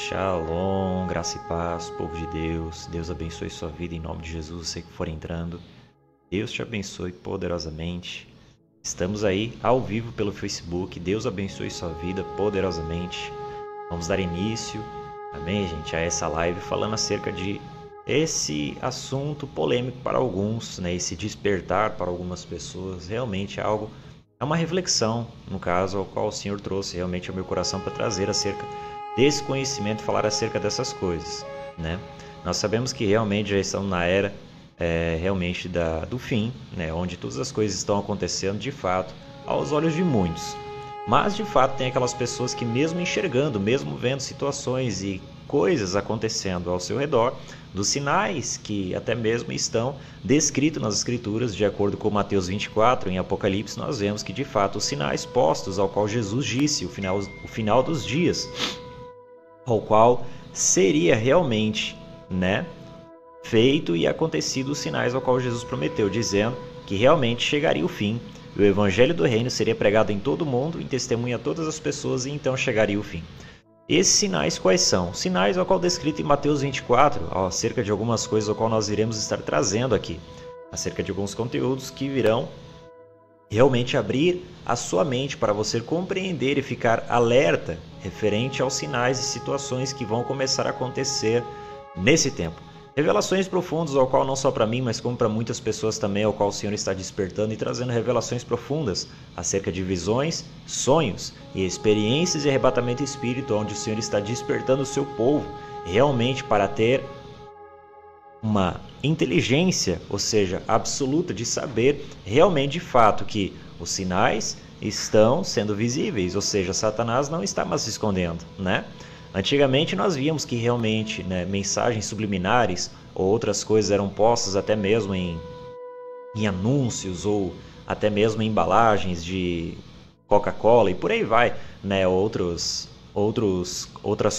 Shalom, graça e paz, povo de Deus. Deus abençoe sua vida em nome de Jesus. Você que for entrando, Deus te abençoe poderosamente. Estamos aí ao vivo pelo Facebook. Deus abençoe sua vida poderosamente. Vamos dar início, amém, gente, a essa live falando acerca de esse assunto polêmico para alguns, né? Esse despertar para algumas pessoas. Realmente é algo, é uma reflexão, no caso, ao qual o Senhor trouxe realmente ao meu coração para trazer acerca desse conhecimento, falar acerca dessas coisas, né? Nós sabemos que realmente já estamos na era realmente do fim, né? Onde todas as coisas estão acontecendo de fato aos olhos de muitos. Mas de fato tem aquelas pessoas que mesmo enxergando, mesmo vendo situações e coisas acontecendo ao seu redor, dos sinais que até mesmo estão descritos nas Escrituras, de acordo com Mateus 24, em Apocalipse, nós vemos que de fato os sinais postos ao qual Jesus disse, o final dos dias, ao qual seria realmente, né, feito e acontecido os sinais ao qual Jesus prometeu, dizendo que realmente chegaria o fim, e o evangelho do reino seria pregado em todo o mundo, em testemunha a todas as pessoas, e então chegaria o fim. Esses sinais quais são? Sinais ao qual descrito em Mateus 24, acerca de algumas coisas ao qual nós iremos estar trazendo aqui, acerca de alguns conteúdos que virão realmente abrir a sua mente para você compreender e ficar alerta referente aos sinais e situações que vão começar a acontecer nesse tempo. Revelações profundas, ao qual não só para mim, mas como para muitas pessoas também, ao qual o Senhor está despertando e trazendo revelações profundas acerca de visões, sonhos e experiências de arrebatamento espírito, onde o Senhor está despertando o seu povo realmente para ter uma inteligência, ou seja, absoluta, de saber realmente de fato que os sinais estão sendo visíveis, ou seja, Satanás não está mais se escondendo, né? Antigamente nós víamos que realmente, né, mensagens subliminares ou outras coisas eram postas até mesmo em anúncios ou até mesmo em embalagens de Coca-Cola e por aí vai, né, outras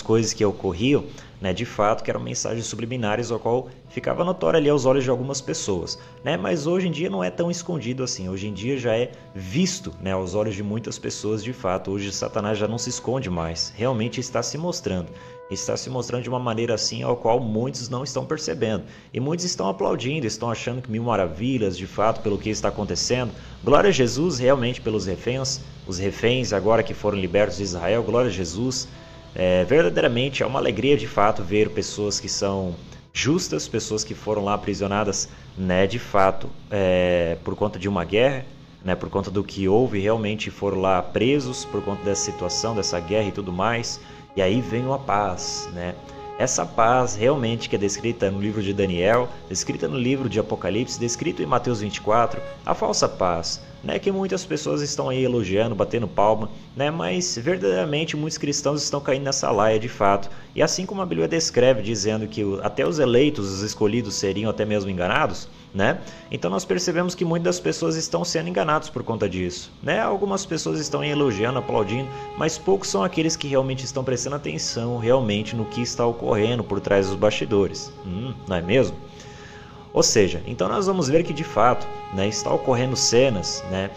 coisas que ocorriam, né, de fato, que eram mensagens subliminares, ao qual ficava notório ali aos olhos de algumas pessoas, né, mas hoje em dia não é tão escondido assim, hoje em dia já é visto, né, aos olhos de muitas pessoas de fato. Hoje Satanás já não se esconde mais, realmente está se mostrando de uma maneira assim ao qual muitos não estão percebendo, e muitos estão aplaudindo, estão achando que mil maravilhas de fato pelo que está acontecendo. Glória a Jesus realmente pelos reféns, os reféns agora que foram libertos de Israel, glória a Jesus. Verdadeiramente é uma alegria de fato ver pessoas que são justas, pessoas que foram lá aprisionadas, né, de fato, por conta de uma guerra, né, por conta do que houve, realmente foram lá presos por conta dessa situação, dessa guerra e tudo mais. E aí vem a paz, né? Essa paz realmente que é descrita no livro de Daniel, descrita no livro de Apocalipse, descrito em Mateus 24, a falsa paz, né, que muitas pessoas estão aí elogiando, batendo palma, né, mas verdadeiramente muitos cristãos estão caindo nessa laia de fato. E assim como a Bíblia descreve, dizendo que até os eleitos, os escolhidos seriam até mesmo enganados, né? Então nós percebemos que muitas das pessoas estão sendo enganados por conta disso, né? Algumas pessoas estão elogiando, aplaudindo, mas poucos são aqueles que realmente estão prestando atenção realmente no que está ocorrendo por trás dos bastidores, não é mesmo? Ou seja, então nós vamos ver que de fato, né, está ocorrendo cenas, né,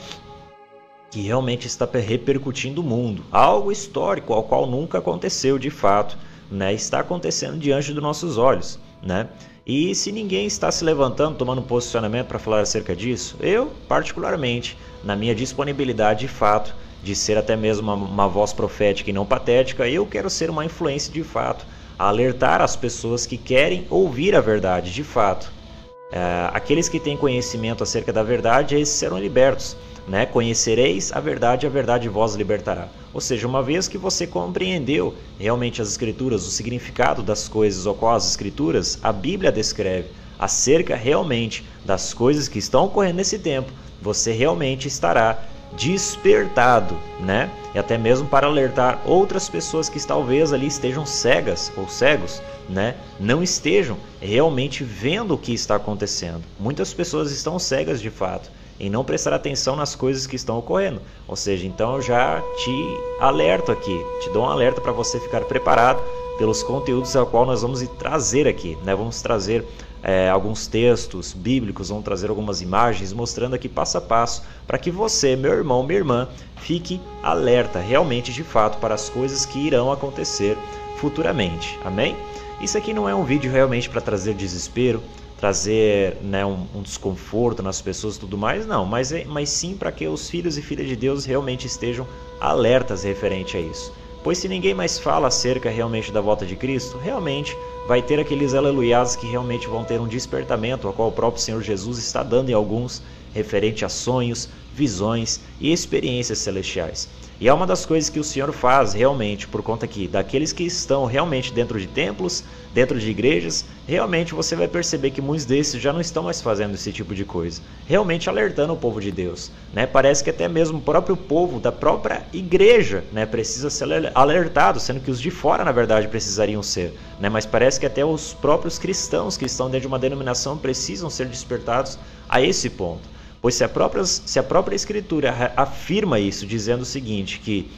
que realmente está repercutindo o mundo, algo histórico ao qual nunca aconteceu de fato, né, está acontecendo diante dos nossos olhos, né? E se ninguém está se levantando, tomando posicionamento para falar acerca disso, eu, particularmente, na minha disponibilidade de fato, de ser até mesmo uma voz profética e não patética, eu quero ser uma influência de fato, a alertar as pessoas que querem ouvir a verdade de fato. Aqueles que têm conhecimento acerca da verdade, esses serão libertos, né? Conhecereis a verdade vos libertará. Ou seja, uma vez que você compreendeu realmente as Escrituras, o significado das coisas ao qual as Escrituras, a Bíblia descreve, acerca realmente das coisas que estão ocorrendo nesse tempo, você realmente estará despertado, né? E até mesmo para alertar outras pessoas que talvez ali estejam cegas ou cegos, né? Não estejam realmente vendo o que está acontecendo. Muitas pessoas estão cegas de fato em não prestar atenção nas coisas que estão ocorrendo. Ou seja, então eu já te alerto aqui, te dou um alerta para você ficar preparado pelos conteúdos ao qual nós vamos trazer aqui, né? Vamos trazer alguns textos bíblicos, vão trazer algumas imagens mostrando aqui passo a passo para que você, meu irmão, minha irmã, fique alerta realmente de fato para as coisas que irão acontecer futuramente. Amém? Isso aqui não é um vídeo realmente para trazer desespero, trazer, né, um desconforto nas pessoas e tudo mais, não, mas sim para que os filhos e filhas de Deus realmente estejam alertas referente a isso. Pois se ninguém mais fala acerca realmente da volta de Cristo, realmente vai ter aqueles aleluias que realmente vão ter um despertamento, a qual o próprio Senhor Jesus está dando em alguns, referente a sonhos, visões e experiências celestiais. E é uma das coisas que o Senhor faz realmente, por conta que daqueles que estão realmente dentro de templos, dentro de igrejas, realmente você vai perceber que muitos desses já não estão mais fazendo esse tipo de coisa, realmente alertando o povo de Deus, né? Parece que até mesmo o próprio povo da própria igreja, né, precisa ser alertado, sendo que os de fora na verdade precisariam ser, né? Mas parece que até os próprios cristãos que estão dentro de uma denominação precisam ser despertados a esse ponto. Pois se a própria Escritura afirma isso, dizendo o seguinte, que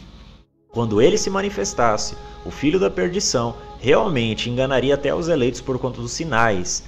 quando ele se manifestasse, o filho da perdição realmente enganaria até os eleitos por conta dos sinais,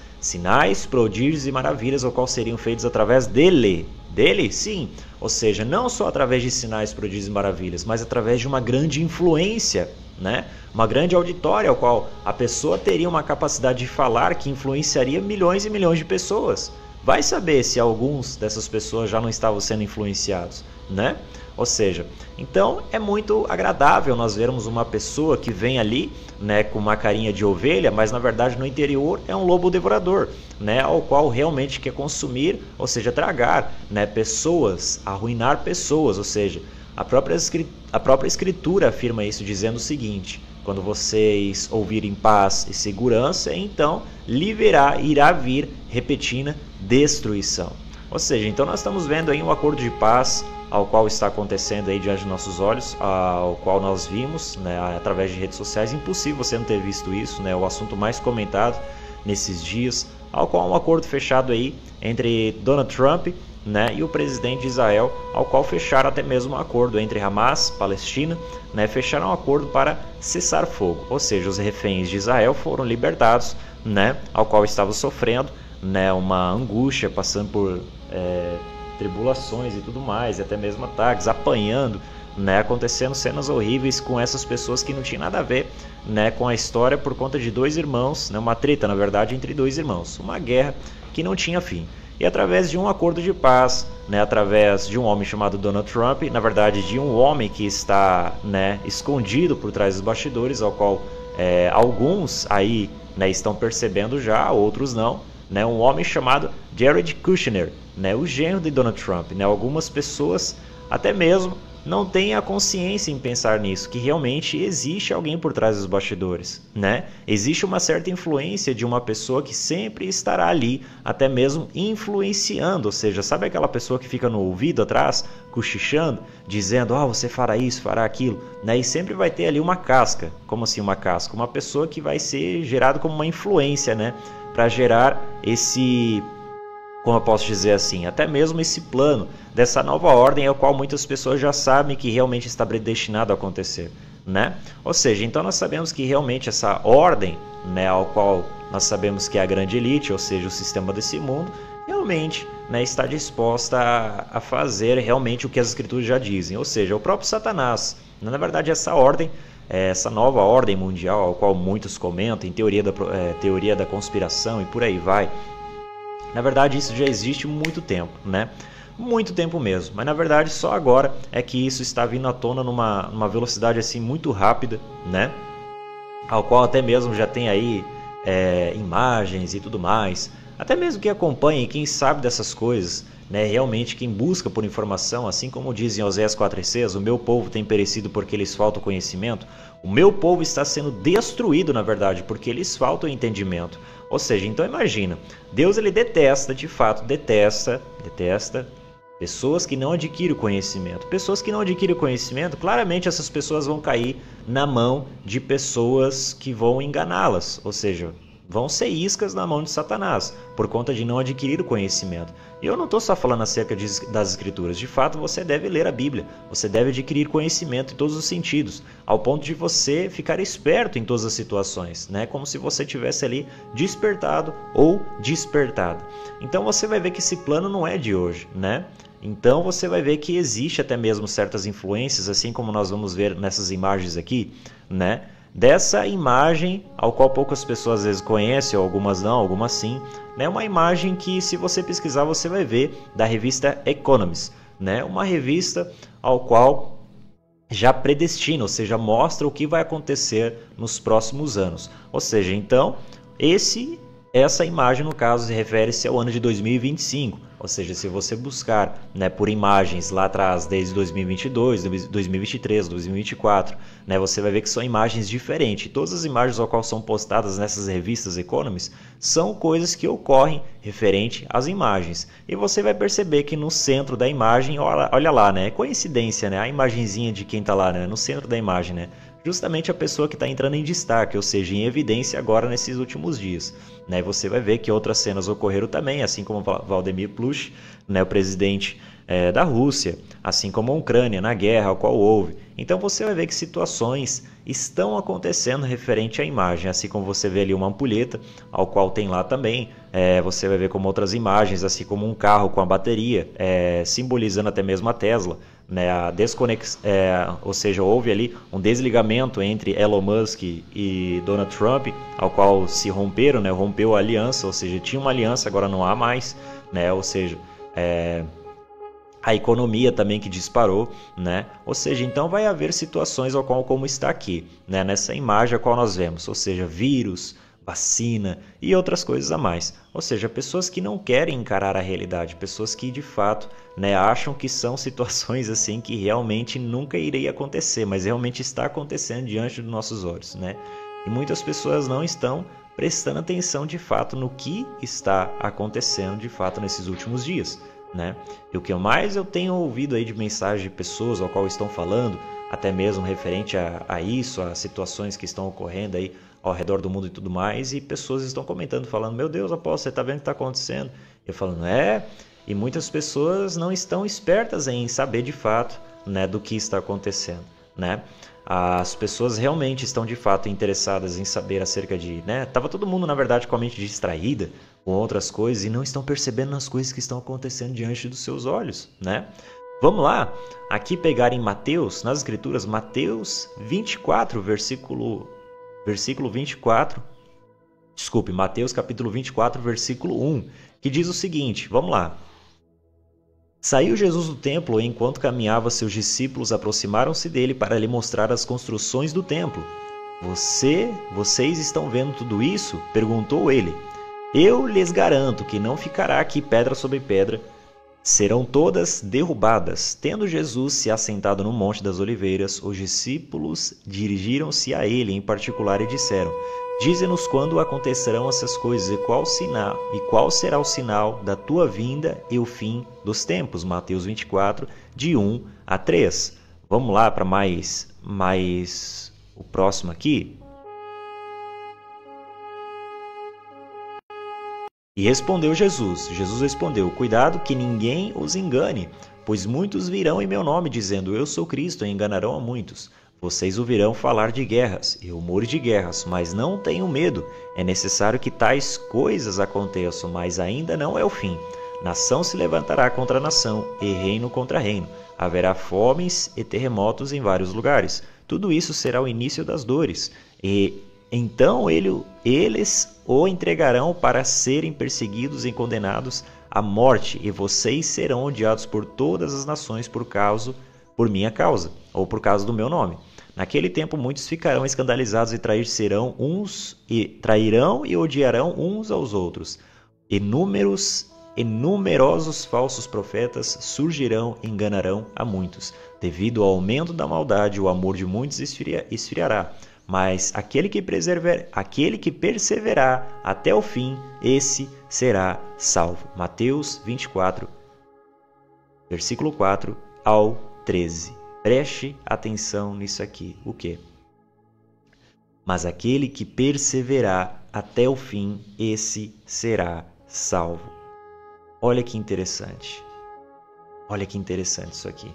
prodígios e maravilhas, o qual seriam feitos através dele. Dele? Sim. Ou seja, não só através de sinais, prodígios e maravilhas, mas através de uma grande influência, né? Uma grande auditória, ao qual a pessoa teria uma capacidade de falar que influenciaria milhões e milhões de pessoas. Vai saber se alguns dessas pessoas já não estavam sendo influenciados, né? Ou seja, então é muito agradável nós vermos uma pessoa que vem ali, né, com uma carinha de ovelha, mas na verdade no interior é um lobo devorador, né, ao qual realmente quer consumir, ou seja, tragar, né, pessoas, arruinar pessoas, ou seja, a própria Escritura afirma isso dizendo o seguinte: quando vocês ouvirem paz e segurança, então irá vir repentina destruição. Ou seja, então nós estamos vendo aí um acordo de paz ao qual está acontecendo aí diante dos nossos olhos, ao qual nós vimos, né, através de redes sociais. Impossível você não ter visto isso, né, o assunto mais comentado nesses dias, ao qual um acordo fechado aí entre Donald Trump, né, e o presidente de Israel, ao qual fecharam até mesmo um acordo entre Hamas, Palestina, né, fecharam um acordo para cessar fogo, ou seja, os reféns de Israel foram libertados, né, ao qual estavam sofrendo, né, uma angústia, passando por tribulações e tudo mais, e até mesmo ataques, apanhando, né, acontecendo cenas horríveis com essas pessoas que não tinham nada a ver, né, com a história, por conta de dois irmãos, né, uma treta na verdade entre dois irmãos, uma guerra que não tinha fim. E através de um acordo de paz, né, através de um homem chamado Donald Trump, na verdade de um homem que está, né, escondido por trás dos bastidores, ao qual alguns aí, né, estão percebendo já, outros não, né, um homem chamado Jared Kushner, né, o genro de Donald Trump, né, algumas pessoas até mesmo não têm a consciência em pensar nisso, que realmente existe alguém por trás dos bastidores, né? Existe uma certa influência de uma pessoa que sempre estará ali, até mesmo influenciando, ou seja, sabe aquela pessoa que fica no ouvido atrás, cochichando, dizendo, você fará isso, fará aquilo, né? E sempre vai ter ali uma casca. Como assim uma casca? Uma pessoa que vai ser gerada como uma influência, né? Para gerar esse, como eu posso dizer assim, até mesmo esse plano dessa nova ordem, ao qual muitas pessoas já sabem que realmente está predestinado a acontecer, né? Ou seja, então nós sabemos que realmente essa ordem, né, ao qual nós sabemos que é a grande elite, ou seja, o sistema desse mundo, realmente, né, está disposta a fazer realmente o que as escrituras já dizem, ou seja, o próprio Satanás. Na verdade, essa ordem, essa nova ordem mundial, ao qual muitos comentam, em teoria da conspiração e por aí vai, na verdade isso já existe há muito tempo, né? Muito tempo mesmo, mas na verdade só agora é que isso está vindo à tona numa velocidade assim muito rápida, né? Ao qual até mesmo já tem aí imagens e tudo mais, até mesmo quem acompanha e quem sabe dessas coisas, né? Realmente quem busca por informação, assim como diz em Oséias 4,6, o meu povo tem perecido porque lhes falta o conhecimento, o meu povo está sendo destruído na verdade porque lhes falta o entendimento. Ou seja, então imagina, Deus ele detesta, de fato, detesta pessoas que não adquirem o conhecimento. Pessoas que não adquirem o conhecimento, claramente essas pessoas vão cair na mão de pessoas que vão enganá-las. Ou seja, vão ser iscas na mão de Satanás, por conta de não adquirir o conhecimento. E eu não estou só falando acerca das Escrituras. De fato, você deve ler a Bíblia. Você deve adquirir conhecimento em todos os sentidos, ao ponto de você ficar esperto em todas as situações, né? Como se você tivesse ali despertado ou despertado. Então você vai ver que esse plano não é de hoje, né? Então você vai ver que existe até mesmo certas influências, assim como nós vamos ver nessas imagens aqui, né? Dessa imagem, ao qual poucas pessoas às vezes conhecem, ou algumas não, algumas sim, né? Uma imagem que, se você pesquisar, você vai ver, da revista Economist, né? Uma revista ao qual já predestina, ou seja, mostra o que vai acontecer nos próximos anos. Ou seja, então, essa imagem, no caso, refere-se ao ano de 2025. Ou seja, se você buscar, né, por imagens lá atrás, desde 2022, 2023, 2024, né, você vai ver que são imagens diferentes. Todas as imagens ao qual são postadas nessas revistas Economist são coisas que ocorrem referente às imagens. E você vai perceber que no centro da imagem, olha lá, né, é coincidência, né, a imagenzinha de quem está lá, né, no centro da imagem, né, justamente a pessoa que está entrando em destaque, ou seja, em evidência agora nesses últimos dias. Né? Você vai ver que outras cenas ocorreram também, assim como Vladimir Putin, né, o presidente da Rússia, assim como a Ucrânia, na guerra a qual houve. Então você vai ver que situações estão acontecendo referente à imagem, assim como você vê ali uma ampulheta, ao qual tem lá também, você vai ver como outras imagens, assim como um carro com a bateria, simbolizando até mesmo a Tesla. Né, ou seja, houve ali um desligamento entre Elon Musk e Donald Trump, ao qual se romperam, né, rompeu a aliança, ou seja, tinha uma aliança, agora não há mais, né, ou seja, a economia também que disparou, né, ou seja, então vai haver situações ao qual, como está aqui, né, nessa imagem a qual nós vemos, ou seja, vírus, vacina e outras coisas a mais. Ou seja, pessoas que não querem encarar a realidade, pessoas que de fato, né, acham que são situações assim que realmente nunca iria acontecer, mas realmente está acontecendo diante dos nossos olhos, né? E muitas pessoas não estão prestando atenção de fato no que está acontecendo de fato nesses últimos dias, né? E o que mais eu tenho ouvido aí de mensagens de pessoas ao qual estão falando, até mesmo referente a isso, a situações que estão ocorrendo aí ao redor do mundo e tudo mais, e pessoas estão comentando, falando, meu Deus, apóstolo, você está vendo o que está acontecendo? Eu falando, e muitas pessoas não estão espertas em saber de fato, né, do que está acontecendo, né? As pessoas realmente estão de fato interessadas em saber acerca de, né? Tava todo mundo na verdade com a mente distraída com outras coisas e não estão percebendo as coisas que estão acontecendo diante dos seus olhos, né? Vamos lá, aqui pegar em Mateus, nas escrituras, Mateus 24, versículo 24, Mateus capítulo 24, versículo 1, que diz o seguinte, vamos lá. Saiu Jesus do templo e enquanto caminhava, seus discípulos aproximaram-se dele para lhe mostrar as construções do templo. Vocês estão vendo tudo isso? Perguntou ele. Eu lhes garanto que não ficará aqui pedra sobre pedra, serão todas derrubadas. Tendo Jesus se assentado no Monte das Oliveiras, os discípulos dirigiram-se a ele em particular e disseram, dize-nos quando acontecerão essas coisas e qual será o sinal da tua vinda e o fim dos tempos. Mateus 24, de 1 a 3. Vamos lá para mais o próximo aqui. E respondeu Jesus. Jesus respondeu, cuidado que ninguém os engane, pois muitos virão em meu nome, dizendo, eu sou Cristo, e enganarão a muitos. Vocês ouvirão falar de guerras e rumores de guerras, mas não tenham medo. É necessário que tais coisas aconteçam, mas ainda não é o fim. Nação se levantará contra nação, e reino contra reino. Haverá fomes e terremotos em vários lugares. Tudo isso será o início das dores. E então eles o entregarão para serem perseguidos e condenados à morte, e vocês serão odiados por todas as nações por minha causa, ou por causa do meu nome. Naquele tempo muitos ficarão escandalizados e trairão e odiarão uns aos outros. E numerosos falsos profetas surgirão e enganarão a muitos. Devido ao aumento da maldade, o amor de muitos esfriará. Mas aquele que perseverar até o fim, esse será salvo. Mateus 24, versículo 4 ao 13. Preste atenção nisso aqui. O quê? Mas aquele que perseverar até o fim, esse será salvo. Olha que interessante. Olha que interessante isso aqui.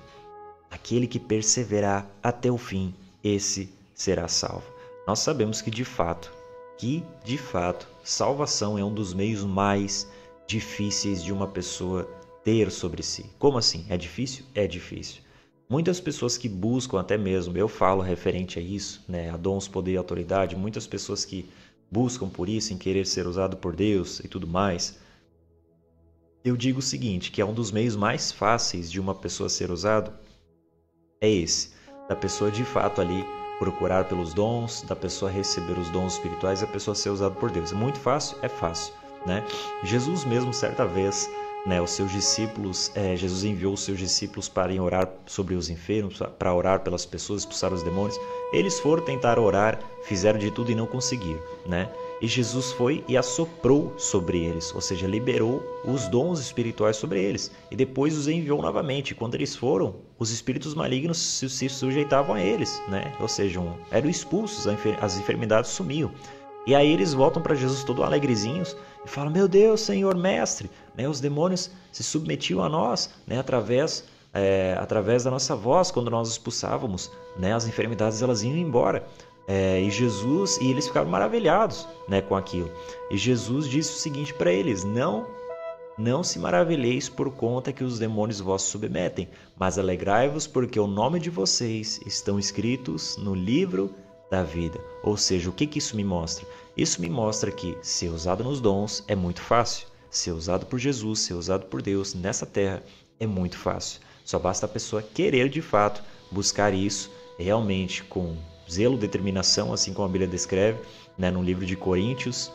Aquele que perseverar até o fim, esse será salvo. Nós sabemos que de fato, salvação é um dos meios mais difíceis de uma pessoa ter sobre si. Como assim? É difícil? É difícil. Muitas pessoas que buscam, até mesmo, eu falo referente a isso, né, a dons, poder e autoridade, muitas pessoas que buscam por isso, em querer ser usado por Deus e tudo mais, eu digo o seguinte, que é um dos meios mais fáceis de uma pessoa ser usado, é esse, da pessoa de fato ali procurar pelos dons, da pessoa receber os dons espirituais e a pessoa ser usada por Deus. É muito fácil? É fácil, né? Jesus mesmo, certa vez, né, os seus discípulos, Jesus enviou os seus discípulos para ir orar sobre os enfermos, para orar pelas pessoas, expulsar os demônios. Eles foram tentar orar, fizeram de tudo e não conseguiram, né? E Jesus foi e assoprou sobre eles, ou seja, liberou os dons espirituais sobre eles. E depois os enviou novamente. Quando eles foram, os espíritos malignos se sujeitavam a eles, né? Ou seja, eram expulsos, as enfermidades sumiam. E aí eles voltam para Jesus todos alegrezinhos e falam, meu Deus, Senhor, Mestre, né, os demônios se submetiam a nós, né, através da nossa voz, quando nós expulsávamos, né, as enfermidades elas iam embora. E eles ficaram maravilhados, né, com aquilo. E Jesus disse o seguinte para eles, não se maravilheis por conta que os demônios vos submetem, mas alegrai-vos porque o nome de vocês estão escritos no livro da vida. Ou seja, o que isso me mostra? Isso me mostra que ser usado nos dons é muito fácil. Ser usado por Jesus, ser usado por Deus nessa terra é muito fácil. Só basta a pessoa querer de fato buscar isso realmente com zelo, determinação, assim como a Bíblia descreve, né, no livro de Coríntios,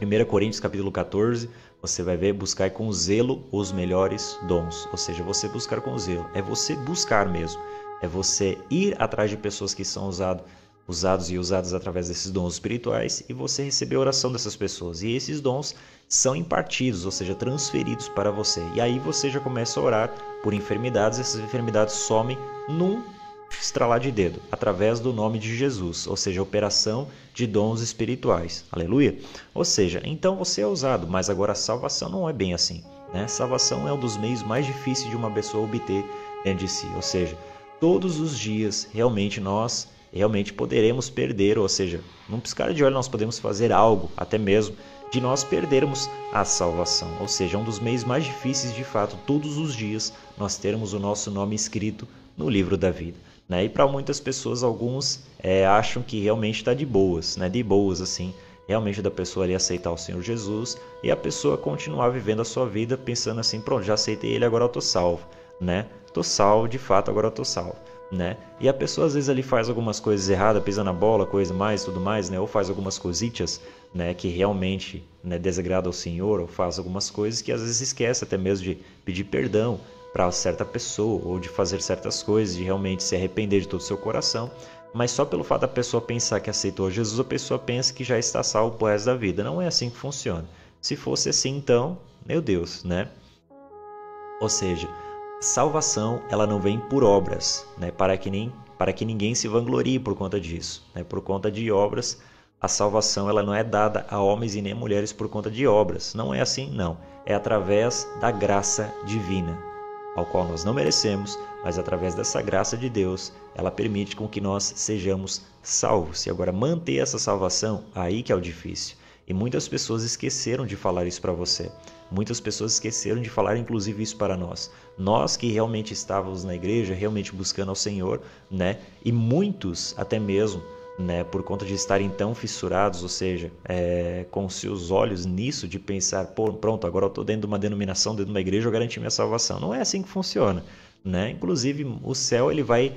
1 Coríntios capítulo 14, você vai ver, buscar com zelo os melhores dons. Ou seja, você buscar com zelo, é você buscar mesmo, é você ir atrás de pessoas que são usados e usadas através desses dons espirituais e você receber a oração dessas pessoas. E esses dons são impartidos, ou seja, transferidos para você. E aí você já começa a orar por enfermidades, essas enfermidades somem num estralar de dedo, através do nome de Jesus, ou seja, operação de dons espirituais. Aleluia! Ou seja, então você é usado, mas agora a salvação não é bem assim, né? Salvação é um dos meios mais difíceis de uma pessoa obter dentro de si, ou seja, todos os dias nós poderemos perder, ou seja, num piscar de olho nós podemos fazer algo, até mesmo de nós perdermos a salvação, ou seja, um dos meios mais difíceis de fato, todos os dias nós termos o nosso nome escrito no livro da vida. Né? E para muitas pessoas, alguns acham que realmente está de boas, né? De boas assim, realmente da pessoa ali aceitar o Senhor Jesus e a pessoa continuar vivendo a sua vida pensando assim, pronto, já aceitei ele, agora eu estou salvo, né? Estou salvo, de fato, agora eu estou salvo, né? E a pessoa às vezes ali faz algumas coisas erradas, pisa na bola, coisa mais, tudo mais, né? Ou faz algumas cositas, né? Que realmente, né, desagrada ao Senhor, ou faz algumas coisas que às vezes esquece até mesmo de pedir perdão para certa pessoa, ou de fazer certas coisas, de realmente se arrepender de todo o seu coração, mas só pelo fato da pessoa pensar que aceitou Jesus, a pessoa pensa que já está salvo pro resto da vida. Não é assim que funciona. Se fosse assim, então, meu Deus, né? Ou seja, salvação, ela não vem por obras, né? Para que ninguém se vanglorie por conta disso, né? Por conta de obras, a salvação ela não é dada a homens e nem a mulheres por conta de obras. Não é assim, não. É através da graça divina, ao qual nós não merecemos, mas através dessa graça de Deus, ela permite com que nós sejamos salvos. E agora manter essa salvação, aí que é o difícil. E muitas pessoas esqueceram de falar isso para você. Muitas pessoas esqueceram de falar inclusive isso para nós. Nós que realmente estávamos na igreja, realmente buscando ao Senhor, né? E muitos até mesmo, né, por conta de estarem tão fissurados, ou seja, com seus olhos nisso, de pensar, pô, pronto, agora eu estou dentro de uma denominação, dentro de uma igreja, eu garanti minha salvação. Não é assim que funciona, né? Inclusive, o céu, ele vai,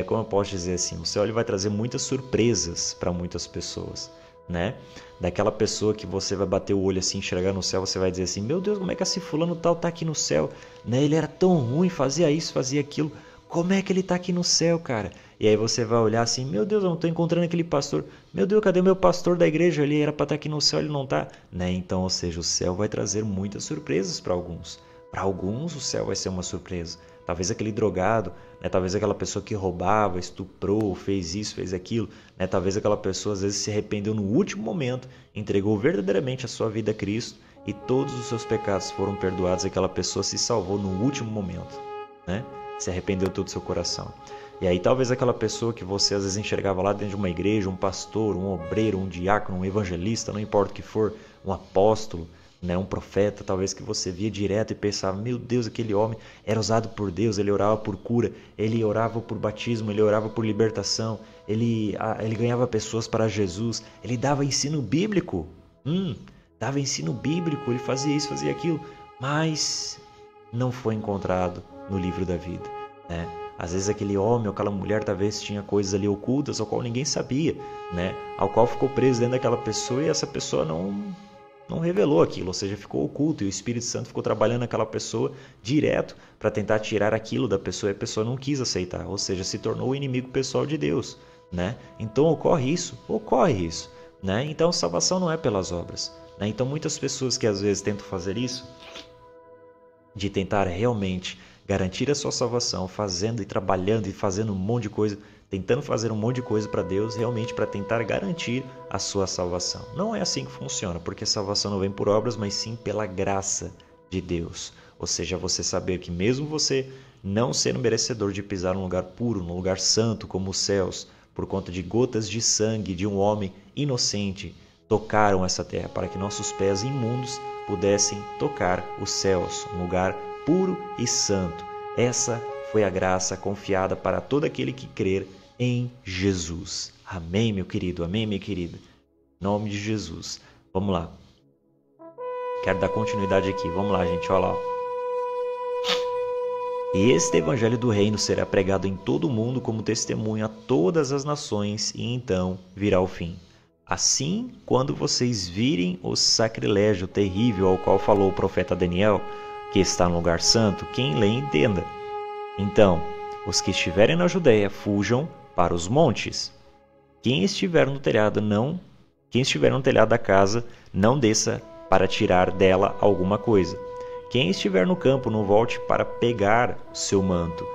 como eu posso dizer assim, o céu ele vai trazer muitas surpresas para muitas pessoas, né? Daquela pessoa que você vai bater o olho assim, enxergar no céu, você vai dizer assim, meu Deus, como é que esse fulano tal tá aqui no céu, né? Ele era tão ruim, fazia isso, fazia aquilo, como é que ele tá aqui no céu, cara? E aí você vai olhar assim, meu Deus, eu não estou encontrando aquele pastor. Meu Deus, cadê o meu pastor da igreja? Ele era para estar aqui no céu, ele não está. Né? Então, ou seja, o céu vai trazer muitas surpresas para alguns. Para alguns, o céu vai ser uma surpresa. talvez aquele drogado, né? Talvez aquela pessoa que roubava, estuprou, fez isso, fez aquilo, né? Talvez aquela pessoa às vezes se arrependeu no último momento, entregou verdadeiramente a sua vida a Cristo e todos os seus pecados foram perdoados e aquela pessoa se salvou no último momento, né? Se arrependeu todo o seu coração. E aí talvez aquela pessoa que você às vezes enxergava lá dentro de uma igreja, um pastor, um obreiro, um diácono, um evangelista, não importa o que for, um apóstolo, né, um profeta, talvez que você via direto e pensava, meu Deus, aquele homem era usado por Deus, ele orava por cura, ele orava por batismo, ele orava por libertação, ele ganhava pessoas para Jesus, ele dava ensino bíblico, dava ensino bíblico, ele fazia isso, fazia aquilo, mas não foi encontrado no livro da vida, né? Às vezes aquele homem ou aquela mulher talvez tinha coisas ali ocultas ao qual ninguém sabia, né? Ao qual ficou preso dentro daquela pessoa e essa pessoa não revelou aquilo, ou seja, ficou oculto e o Espírito Santo ficou trabalhando naquela pessoa direto para tentar tirar aquilo da pessoa e a pessoa não quis aceitar, ou seja, se tornou o inimigo pessoal de Deus, né? Então ocorre isso, né? Então salvação não é pelas obras, né? Então muitas pessoas que às vezes tentam fazer isso, de tentar realmente garantir a sua salvação, fazendo e trabalhando e fazendo um monte de coisa, tentando fazer um monte de coisa para Deus, realmente para tentar garantir a sua salvação. Não é assim que funciona, porque a salvação não vem por obras, mas sim pela graça de Deus. Ou seja, você saber que mesmo você não sendo merecedor de pisar num lugar puro, num lugar santo como os céus, por conta de gotas de sangue de um homem inocente, tocaram essa terra para que nossos pés imundos pudessem tocar os céus, um lugar puro e santo. Essa foi a graça confiada para todo aquele que crer em Jesus. Amém, meu querido? Amém, minha querida? Em nome de Jesus. Vamos lá. Quero dar continuidade aqui. Vamos lá, gente. Olha lá. E este evangelho do reino será pregado em todo o mundo como testemunho a todas as nações e então virá o fim. Assim, quando vocês virem o sacrilégio terrível ao qual falou o profeta Daniel, que está no lugar santo, quem lê entenda. Então, os que estiverem na Judéia fujam para os montes. Quem estiver no telhado da casa, não desça para tirar dela alguma coisa. Quem estiver no campo, não volte para pegar o seu manto.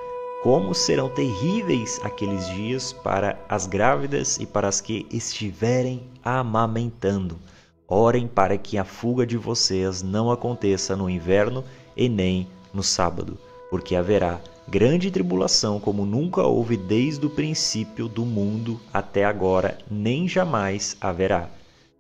Como serão terríveis aqueles dias para as grávidas e para as que estiverem amamentando. Orem para que a fuga de vocês não aconteça no inverno e nem no sábado, porque haverá grande tribulação como nunca houve desde o princípio do mundo até agora, nem jamais haverá.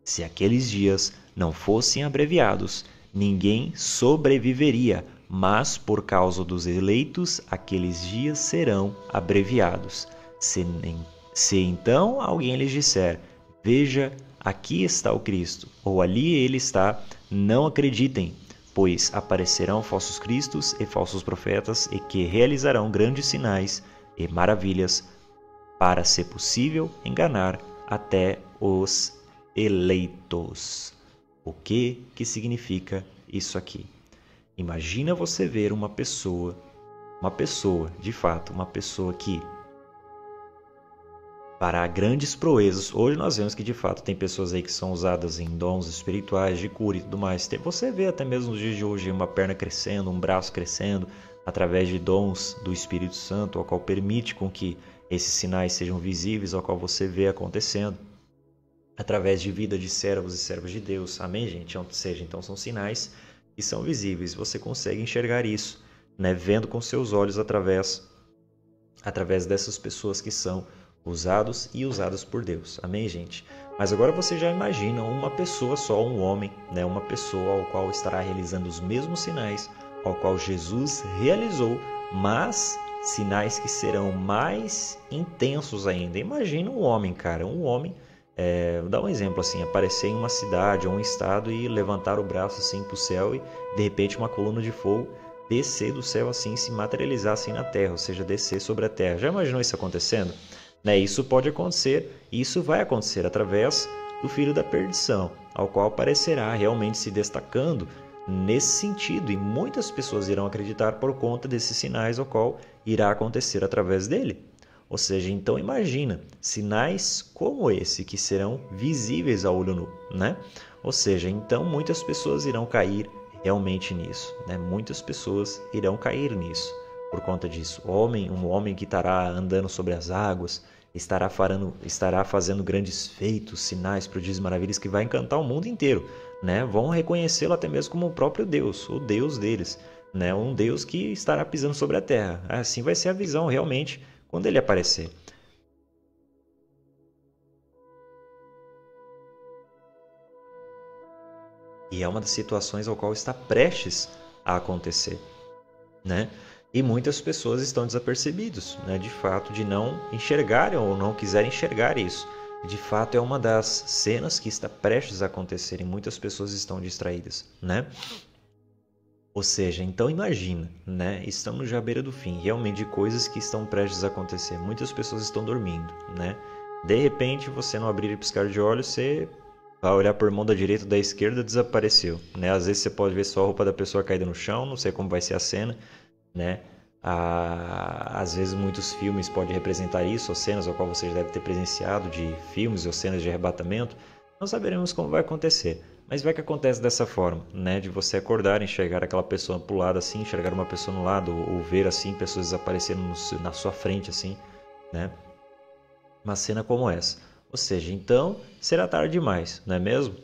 Se aqueles dias não fossem abreviados, ninguém sobreviveria, mas por causa dos eleitos, aqueles dias serão abreviados. Se então alguém lhes disser, veja, aqui está o Cristo, ou ali ele está, não acreditem, pois aparecerão falsos cristos e falsos profetas e que realizarão grandes sinais e maravilhas para, se possível, enganar até os eleitos. O que significa isso aqui? Imagina você ver uma pessoa que para grandes proezas, hoje nós vemos que de fato tem pessoas aí que são usadas em dons espirituais, de cura e tudo mais. Você vê até mesmo nos dias de hoje uma perna crescendo, um braço crescendo, através de dons do Espírito Santo, ao qual permite com que esses sinais sejam visíveis, ao qual você vê acontecendo, através de vida de servos e servas de Deus. Amém, gente? Ou seja, então são sinais que são visíveis, você consegue enxergar isso, né? Vendo com seus olhos através dessas pessoas que são usados e usadas por Deus. Amém, gente? Mas agora você já imagina uma pessoa só, um homem, né? Uma pessoa ao qual estará realizando os mesmos sinais ao qual Jesus realizou, mas sinais que serão mais intensos ainda. Imagina um homem, cara, vou dar um exemplo assim, aparecer em uma cidade ou um estado e levantar o braço assim para o céu e de repente uma coluna de fogo descer do céu assim, se materializar assim na terra, ou seja, descer sobre a terra. Já imaginou isso acontecendo? Né? Isso pode acontecer, e isso vai acontecer através do Filho da Perdição, ao qual aparecerá realmente se destacando nesse sentido, e muitas pessoas irão acreditar por conta desses sinais ao qual irá acontecer através dele. Ou seja, então imagina, sinais como esse que serão visíveis a olho nu, né? Ou seja, então muitas pessoas irão cair realmente nisso, né? Muitas pessoas irão cair nisso. por conta disso. Um homem que estará andando sobre as águas, estará fazendo grandes feitos, sinais, prodígios e maravilhas que vai encantar o mundo inteiro, né? Vão reconhecê-lo até mesmo como o próprio Deus, o Deus deles, né? Um Deus que estará pisando sobre a terra. Assim vai ser a visão realmente quando ele aparecer. E é uma das situações ao qual está prestes a acontecer, né? E muitas pessoas estão desapercebidas, né? De fato, de não enxergarem ou não quiserem enxergar isso. De fato, é uma das cenas que está prestes a acontecer e muitas pessoas estão distraídas, né? Ou seja, então imagina, né? Estamos já à beira do fim, realmente de coisas que estão prestes a acontecer. Muitas pessoas estão dormindo, né? De repente, você não abrir e piscar de olhos, você vai olhar por mão da direita ou da esquerda, desapareceu, né? Às vezes você pode ver só a roupa da pessoa caída no chão, não sei como vai ser a cena, né? Às vezes muitos filmes podem representar isso, ou cenas ao qual você já deve ter presenciado de filmes ou cenas de arrebatamento. Não saberemos como vai acontecer, mas vai que acontece dessa forma, né? De você acordar, enxergar aquela pessoa pro lado assim, enxergar uma pessoa no lado, ou ver assim pessoas desaparecendo na sua frente assim, né? Uma cena como essa. Ou seja, então será tarde demais, não é mesmo?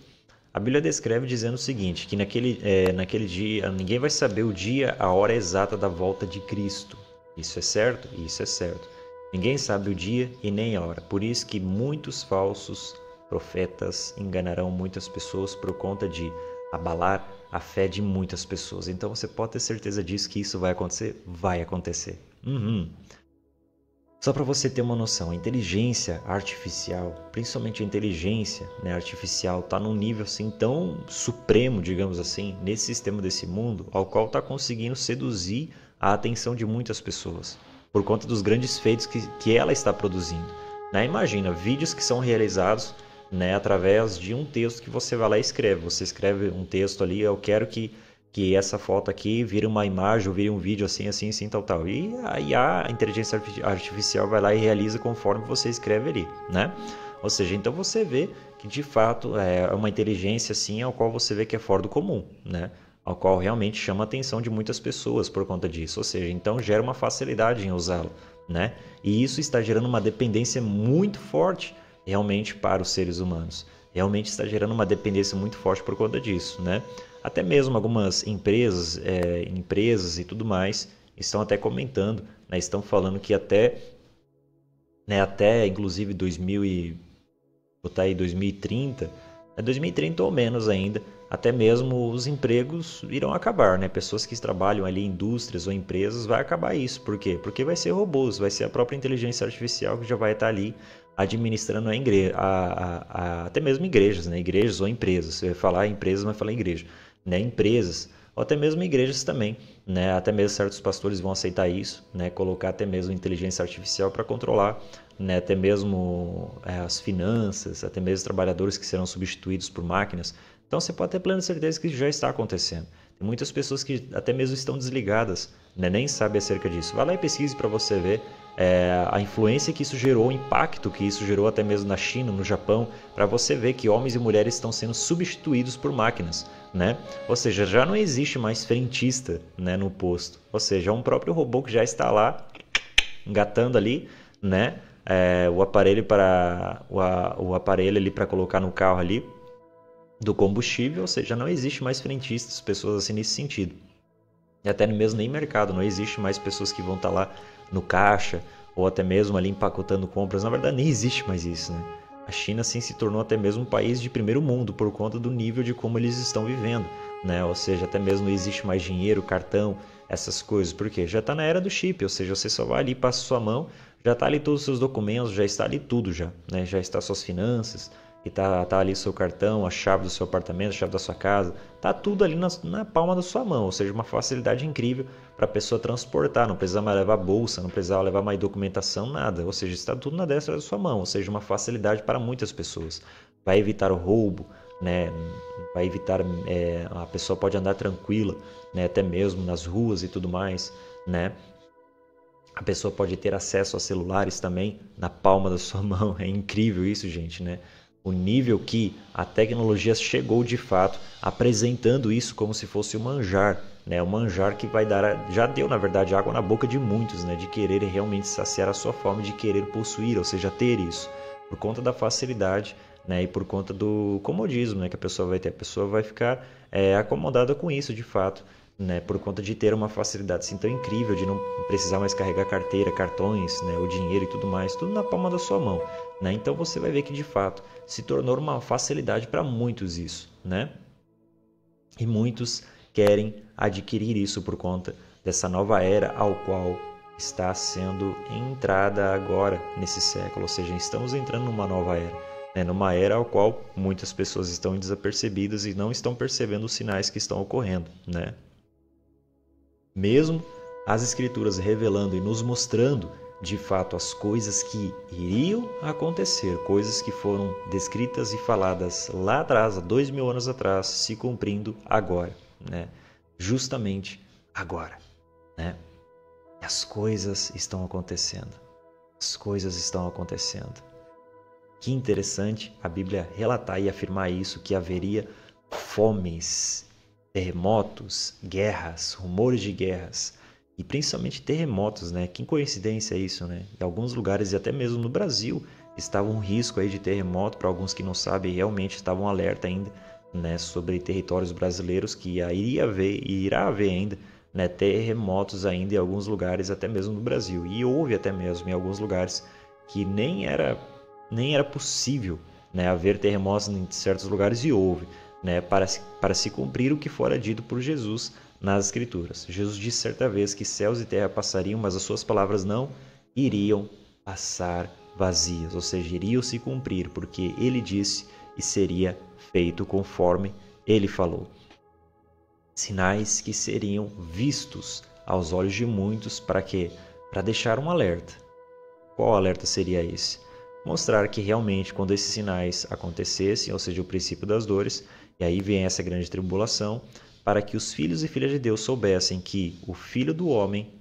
A Bíblia descreve dizendo o seguinte, que naquele dia ninguém vai saber o dia, a hora exata da volta de Cristo. Isso é certo? Isso é certo. Ninguém sabe o dia e nem a hora. Por isso que muitos falsos profetas enganarão muitas pessoas por conta de abalar a fé de muitas pessoas. Então você pode ter certeza disso que isso vai acontecer? Vai acontecer. Só para você ter uma noção, a inteligência artificial, principalmente a inteligência, né, artificial, está num nível assim tão supremo, digamos assim, nesse sistema desse mundo, ao qual está conseguindo seduzir a atenção de muitas pessoas, por conta dos grandes feitos que ela está produzindo. Né? Imagina, vídeos que são realizados, né, através de um texto que você vai lá e escreve. Você escreve um texto ali, eu quero que essa foto aqui vire uma imagem ou vire um vídeo assim, assim, assim, tal, tal. E aí a inteligência artificial vai lá e realiza conforme você escreve ali, né? Ou seja, então você vê que de fato é uma inteligência assim ao qual você vê que é fora do comum, né? Ao qual realmente chama a atenção de muitas pessoas por conta disso. Ou seja, então gera uma facilidade em usá-lo, né? E isso está gerando uma dependência muito forte realmente para os seres humanos. Realmente está gerando uma dependência muito forte por conta disso, né? Até mesmo algumas empresas e tudo mais estão até comentando, né? Estão falando que até inclusive 2030, 2030 ou menos ainda, até mesmo os empregos irão acabar, né? Pessoas que trabalham ali em indústrias ou empresas, vai acabar isso. Por quê? Porque vai ser robôs, vai ser a própria inteligência artificial que já vai estar ali administrando até mesmo igrejas, né? Igrejas ou empresas. Você vai falar empresas, mas falar igreja, né? Empresas ou até mesmo igrejas também, né? Até mesmo certos pastores vão aceitar isso, né? Colocar até mesmo inteligência artificial para controlar, né? Até mesmo as finanças, até mesmo trabalhadores que serão substituídos por máquinas. Então você pode ter plena certeza que isso já está acontecendo. Tem muitas pessoas que até mesmo estão desligadas, né? Nem sabem acerca disso. Vai lá e pesquise para você ver a influência que isso gerou, o impacto que isso gerou até mesmo na China, no Japão, para você ver que homens e mulheres estão sendo substituídos por máquinas, né? Ou seja, já não existe mais frentista, né, no posto. Ou seja, é um próprio robô que já está lá engatando ali, né? O aparelho ali para colocar no carro ali do combustível, ou seja, não existe mais frentistas, pessoas assim nesse sentido. E até mesmo nem mercado, não existe mais pessoas que vão estar lá no caixa ou até mesmo ali empacotando compras. Na verdade, nem existe mais isso, né? A China sim se tornou até mesmo um país de primeiro mundo por conta do nível de como eles estão vivendo, né? Ou seja, até mesmo não existe mais dinheiro, cartão, essas coisas, porque já está na era do chip, ou seja, você só vai ali, passa sua mão, já está ali todos os seus documentos, já está ali tudo já, né? Já está suas finanças, e tá ali seu cartão, a chave do seu apartamento, a chave da sua casa, tá tudo ali na palma da sua mão, ou seja, uma facilidade incrível para a pessoa transportar, não precisa mais levar bolsa, não precisa levar mais documentação, nada, ou seja, está tudo na destra da sua mão, ou seja, uma facilidade para muitas pessoas. Vai evitar o roubo, né? Vai evitar, a pessoa pode andar tranquila, né? Até mesmo nas ruas e tudo mais, né? A pessoa pode ter acesso a celulares também na palma da sua mão, é incrível isso, gente, né? O nível que a tecnologia chegou de fato, apresentando isso como se fosse um manjar, né? O manjar que vai dar, já deu na verdade água na boca de muitos, né? De querer realmente saciar a sua fome, de querer possuir, ou seja, ter isso, por conta da facilidade, né? E por conta do comodismo, né? Que a pessoa vai ter, a pessoa vai ficar acomodada com isso, de fato, né? Por conta de ter uma facilidade assim tão incrível, de não precisar mais carregar carteira, cartões, né? O dinheiro e tudo mais, tudo na palma da sua mão, né? Então você vai ver que de fato se tornou uma facilidade para muitos isso, né? E muitos querem adquirir isso por conta dessa nova era ao qual está sendo entrada agora nesse século, ou seja, estamos entrando numa nova era, né? Numa era ao qual muitas pessoas estão desapercebidas e não estão percebendo os sinais que estão ocorrendo, né? Mesmo as escrituras revelando e nos mostrando de fato as coisas que iriam acontecer, coisas que foram descritas e faladas lá atrás, há 2000 anos atrás, se cumprindo agora, né? Justamente agora, né? As coisas estão acontecendo. As coisas estão acontecendo. Que interessante a Bíblia relatar e afirmar isso, que haveria fomes, terremotos, guerras, rumores de guerras e principalmente terremotos, né? Que coincidência isso, né? Em alguns lugares e até mesmo no Brasil estava um risco aí de terremoto, para alguns que não sabem, realmente estavam alerta ainda, né, sobre territórios brasileiros que irá haver ainda, né, terremotos ainda em alguns lugares, até mesmo no Brasil. E houve até mesmo em alguns lugares que nem era possível, né, haver terremotos em certos lugares, e houve, né, para se cumprir o que fora dito por Jesus nas Escrituras. Jesus disse certa vez que céus e terra passariam, mas as suas palavras não iriam passar vazias, ou seja, iriam se cumprir, porque ele disse e seria feito conforme ele falou. Sinais que seriam vistos aos olhos de muitos, para quê? Para deixar um alerta. Qual alerta seria esse? Mostrar que realmente quando esses sinais acontecessem, ou seja, o princípio das dores, e aí vem essa grande tribulação, para que os filhos e filhas de Deus soubessem que o Filho do Homem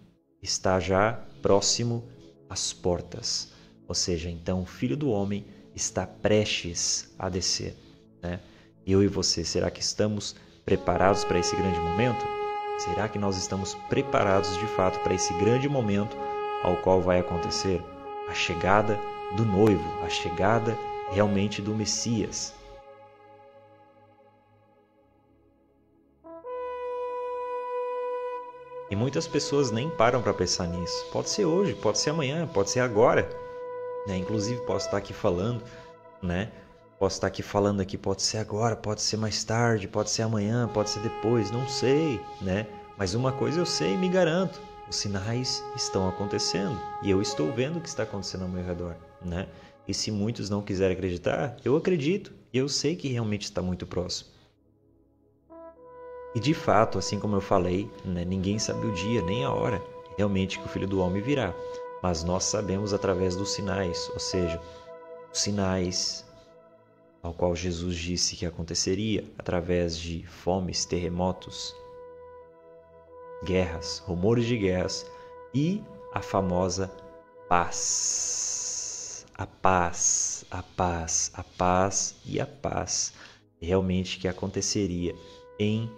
está já próximo às portas. Ou seja, então o Filho do Homem está prestes a descer, né? Eu e você, será que estamos preparados para esse grande momento? Será que nós estamos preparados de fato para esse grande momento ao qual vai acontecer a chegada do noivo, a chegada realmente do Messias? E muitas pessoas nem param para pensar nisso. Pode ser hoje, pode ser amanhã, pode ser agora, né? Inclusive posso estar aqui falando, né? Posso estar aqui falando aqui, pode ser agora, pode ser mais tarde, pode ser amanhã, pode ser depois, não sei, né? Mas uma coisa eu sei e me garanto: os sinais estão acontecendo e eu estou vendo o que está acontecendo ao meu redor, né? E se muitos não quiserem acreditar, eu acredito e eu sei que realmente está muito próximo. E de fato, assim como eu falei, né, ninguém sabe o dia nem a hora realmente que o Filho do Homem virá, mas nós sabemos através dos sinais, ou seja, os sinais ao qual Jesus disse que aconteceria através de fomes, terremotos, guerras, rumores de guerras e a famosa paz. A paz, a paz, a paz e a paz realmente que aconteceria em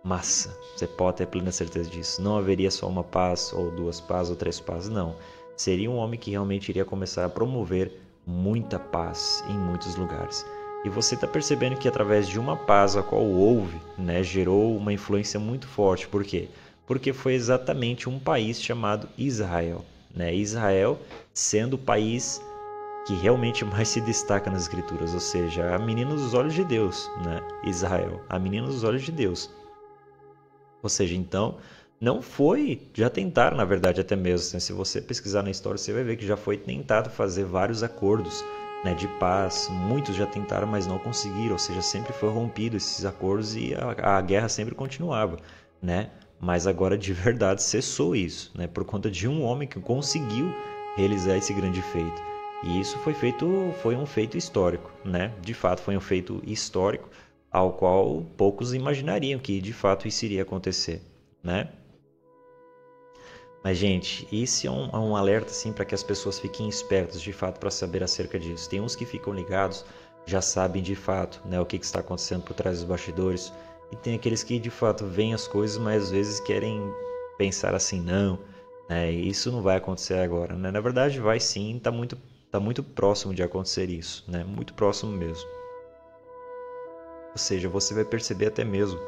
massa. Você pode ter plena certeza disso. Não haveria só uma paz, ou duas paz, ou três paz, não. Seria um homem que realmente iria começar a promover muita paz em muitos lugares. E você está percebendo que através de uma paz a qual houve, né, gerou uma influência muito forte. Por quê? Porque foi exatamente um país chamado Israel, né? Israel sendo o país que realmente mais se destaca nas Escrituras, ou seja, a menina dos olhos de Deus, né? Israel, a menina dos olhos de Deus. Ou seja, então, não foi, já tentaram, na verdade, até mesmo, né? Se você pesquisar na história, você vai ver que já foi tentado fazer vários acordos, né, de paz. Muitos já tentaram, mas não conseguiram, ou seja, sempre foi rompido esses acordos e a guerra sempre continuava, né? Mas agora de verdade cessou isso, né, por conta de um homem que conseguiu realizar esse grande feito. E isso foi um feito histórico, né? De fato, foi um feito histórico ao qual poucos imaginariam que de fato isso iria acontecer, né? Mas, gente, esse é um alerta assim, para que as pessoas fiquem espertas de fato para saber acerca disso. Tem uns que ficam ligados, já sabem de fato, né, o que está acontecendo por trás dos bastidores, e tem aqueles que de fato veem as coisas, mas às vezes querem pensar assim, não, isso não vai acontecer agora, né? Na verdade vai sim, tá muito próximo de acontecer isso, né? Muito próximo mesmo. Ou seja, você vai perceber até mesmo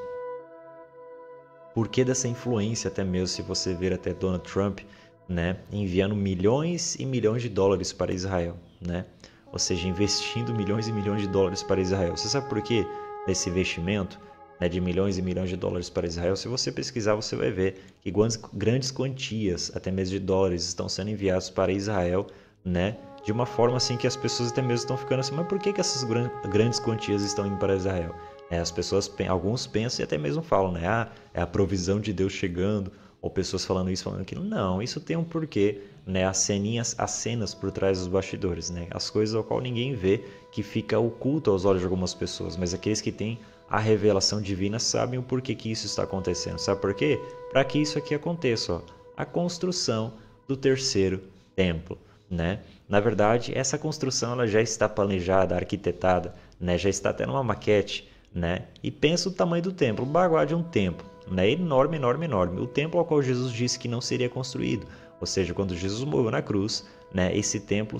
por que dessa influência, até mesmo se você ver até Donald Trump, né, enviando milhões e milhões de dólares para Israel, né? Ou seja, investindo milhões e milhões de dólares para Israel. Você sabe por que desse investimento, né, de milhões e milhões de dólares para Israel? Se você pesquisar, você vai ver que grandes quantias, até mesmo de dólares, estão sendo enviados para Israel, né? De uma forma assim que as pessoas até mesmo estão ficando assim, mas por que essas grandes quantias estão indo para Israel? As pessoas, alguns pensam e até mesmo falam, né? É a provisão de Deus chegando, ou pessoas falando isso, falando aquilo. Não, isso tem um porquê, né? As cenas por trás dos bastidores, né? As coisas ao qual ninguém vê, que fica oculto aos olhos de algumas pessoas, mas aqueles que têm a revelação divina sabem o porquê que isso está acontecendo. Sabe por quê? Para que isso aqui aconteça, ó, a construção do terceiro templo, né? Na verdade, essa construção ela já está planejada, arquitetada, né? Já está até numa maquete, né? E pensa o tamanho do templo, o baguá de um templo, né? Enorme, enorme, enorme. O templo ao qual Jesus disse que não seria construído, ou seja, quando Jesus morreu na cruz, né? Esse templo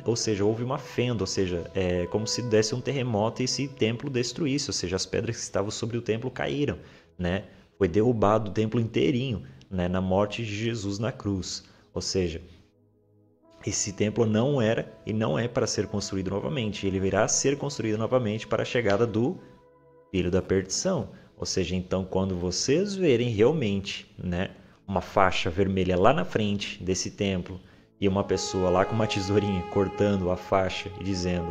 ou seja, houve uma fenda, ou seja, é como se desse um terremoto e esse templo destruísse, ou seja, as pedras que estavam sobre o templo caíram, né? Foi derrubado o templo inteirinho, né? Na morte de Jesus na cruz, ou seja, esse templo não era e não é para ser construído novamente. Ele virá a ser construído novamente para a chegada do Filho da Perdição. Ou seja, então, quando vocês verem realmente, né, uma faixa vermelha lá na frente desse templo e uma pessoa lá com uma tesourinha cortando a faixa e dizendo,